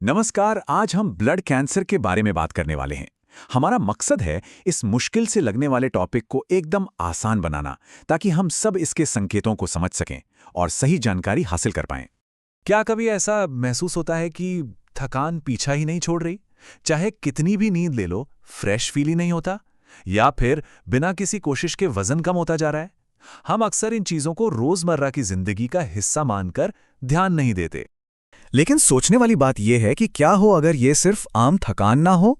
नमस्कार। आज हम ब्लड कैंसर के बारे में बात करने वाले हैं। हमारा मकसद है इस मुश्किल से लगने वाले टॉपिक को एकदम आसान बनाना, ताकि हम सब इसके संकेतों को समझ सकें और सही जानकारी हासिल कर पाएं। क्या कभी ऐसा महसूस होता है कि थकान पीछा ही नहीं छोड़ रही? चाहे कितनी भी नींद ले लो, फ्रेश फील ही नहीं होता, या फिर बिना किसी कोशिश के वजन कम होता जा रहा है? हम अक्सर इन चीजों को रोजमर्रा की जिंदगी का हिस्सा मानकर ध्यान नहीं देते। लेकिन सोचने वाली बात यह है कि क्या हो अगर ये सिर्फ आम थकान ना हो।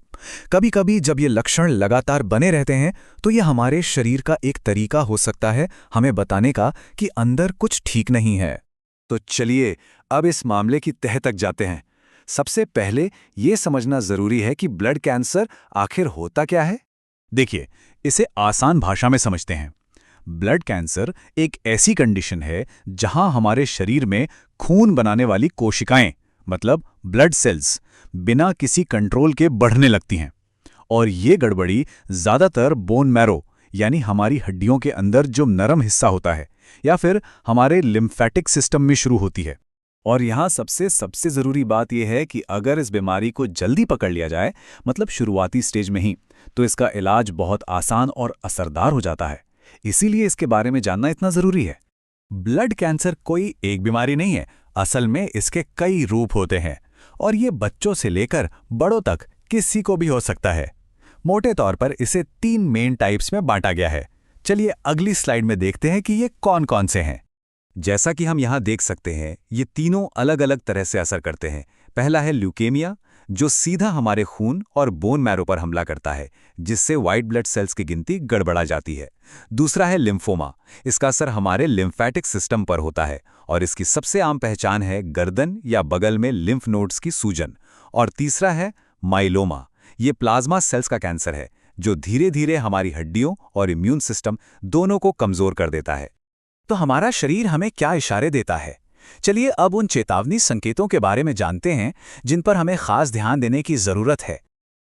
कभी कभी जब ये लक्षण लगातार बने रहते हैं तो ये हमारे शरीर का एक तरीका हो सकता है हमें बताने का कि अंदर कुछ ठीक नहीं है। तो चलिए अब इस मामले की तह तक जाते हैं। सबसे पहले ये समझना जरूरी है कि ब्लड कैंसर आखिर होता क्या है। देखिए, इसे आसान भाषा में समझते हैं। ब्लड कैंसर एक ऐसी कंडीशन है जहां हमारे शरीर में खून बनाने वाली कोशिकाएं, मतलब ब्लड सेल्स, बिना किसी कंट्रोल के बढ़ने लगती हैं। और ये गड़बड़ी ज़्यादातर बोन मैरो, यानी हमारी हड्डियों के अंदर जो नरम हिस्सा होता है, या फिर हमारे लिम्फेटिक सिस्टम में शुरू होती है। और यहाँ सबसे ज़रूरी बात यह है कि अगर इस बीमारी को जल्दी पकड़ लिया जाए, मतलब शुरुआती स्टेज में ही, तो इसका इलाज बहुत आसान और असरदार हो जाता है। इसीलिए इसके बारे में जानना इतना जरूरी है। ब्लड कैंसर कोई एक बीमारी नहीं है। असल में इसके कई रूप होते हैं और ये बच्चों से लेकर बड़ों तक किसी को भी हो सकता है। मोटे तौर पर इसे 3 मेन टाइप्स में बांटा गया है। चलिए अगली स्लाइड में देखते हैं कि ये कौन कौन से हैं। जैसा कि हम यहाँ देख सकते हैं, ये तीनों अलग अलग तरह से असर करते हैं। पहला है ल्यूकेमिया, जो सीधा हमारे खून और बोन मैरो पर हमला करता है, जिससे व्हाइट ब्लड सेल्स की गिनती गड़बड़ा जाती है। दूसरा है लिम्फोमा, इसका असर हमारे लिम्फेटिक सिस्टम पर होता है और इसकी सबसे आम पहचान है गर्दन या बगल में लिम्फ नोड्स की सूजन। और तीसरा है माइलोमा, ये प्लाज्मा सेल्स का कैंसर है, जो धीरे धीरे हमारी हड्डियों और इम्यून सिस्टम दोनों को कमजोर कर देता है। तो हमारा शरीर हमें क्या इशारे देता है? चलिए अब उन चेतावनी संकेतों के बारे में जानते हैं जिन पर हमें खास ध्यान देने की जरूरत है।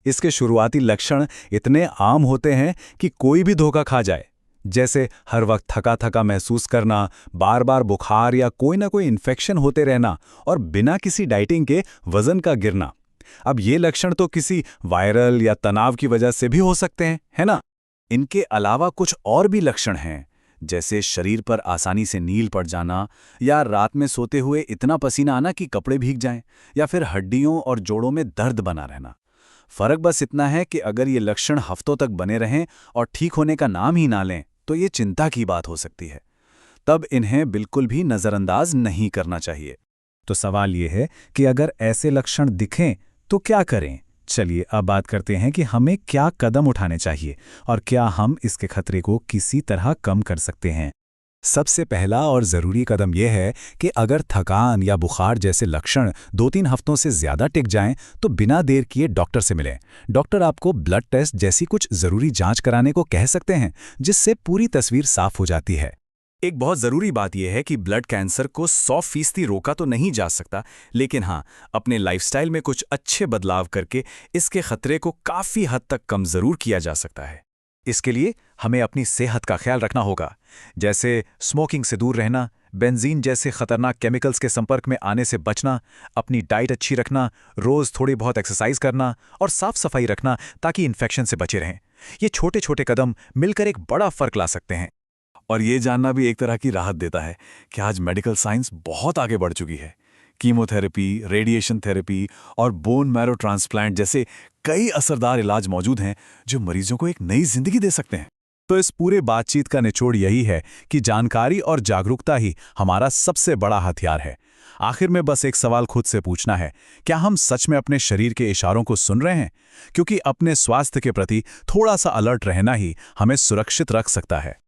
इसके शुरुआती लक्षण इतने आम होते हैं कि कोई भी धोखा खा जाए, जैसे हर वक्त थका थका महसूस करना, बार बार बुखार या कोई ना कोई इन्फेक्शन होते रहना और बिना किसी डाइटिंग के वजन का गिरना। अब ये लक्षण तो किसी वायरल या तनाव की वजह से भी हो सकते हैं, है ना? इनके अलावा कुछ और भी लक्षण हैं, जैसे शरीर पर आसानी से नील पड़ जाना, या रात में सोते हुए इतना पसीना आना कि कपड़े भीग जाएं, या फिर हड्डियों और जोड़ों में दर्द बना रहना। फर्क बस इतना है कि अगर ये लक्षण हफ्तों तक बने रहें और ठीक होने का नाम ही ना लें, तो ये चिंता की बात हो सकती है। तब इन्हें बिल्कुल भी नज़रअंदाज नहीं करना चाहिए। तो सवाल ये है कि अगर ऐसे लक्षण दिखें तो क्या करें? चलिए अब बात करते हैं कि हमें क्या कदम उठाने चाहिए और क्या हम इसके खतरे को किसी तरह कम कर सकते हैं। सबसे पहला और ज़रूरी कदम यह है कि अगर थकान या बुखार जैसे लक्षण 2-3 हफ्तों से ज़्यादा टिक जाएं, तो बिना देर किए डॉक्टर से मिलें। डॉक्टर आपको ब्लड टेस्ट जैसी कुछ ज़रूरी जांच कराने को कह सकते हैं, जिससे पूरी तस्वीर साफ हो जाती है। एक बहुत ज़रूरी बात यह है कि ब्लड कैंसर को 100% रोका तो नहीं जा सकता, लेकिन हाँ, अपने लाइफस्टाइल में कुछ अच्छे बदलाव करके इसके खतरे को काफ़ी हद तक कम ज़रूर किया जा सकता है। इसके लिए हमें अपनी सेहत का ख्याल रखना होगा, जैसे स्मोकिंग से दूर रहना, बेंजीन जैसे खतरनाक केमिकल्स के संपर्क में आने से बचना, अपनी डाइट अच्छी रखना, रोज़ थोड़ी बहुत एक्सरसाइज करना और साफ सफाई रखना, ताकि इन्फेक्शन से बचे रहें। ये छोटे छोटे कदम मिलकर एक बड़ा फ़र्क ला सकते हैं। और ये जानना भी एक तरह की राहत देता है कि आज मेडिकल साइंस बहुत आगे बढ़ चुकी है। कीमोथेरेपी, रेडिएशन थेरेपी और बोन मैरो ट्रांसप्लांट जैसे कई असरदार इलाज मौजूद हैं जो मरीजों को एक नई जिंदगी दे सकते हैं। तो इस पूरे बातचीत का निचोड़ यही है कि जानकारी और जागरूकता ही हमारा सबसे बड़ा हथियार है। आखिर में बस एक सवाल खुद से पूछना है, क्या हम सच में अपने शरीर के इशारों को सुन रहे हैं? क्योंकि अपने स्वास्थ्य के प्रति थोड़ा सा अलर्ट रहना ही हमें सुरक्षित रख सकता है।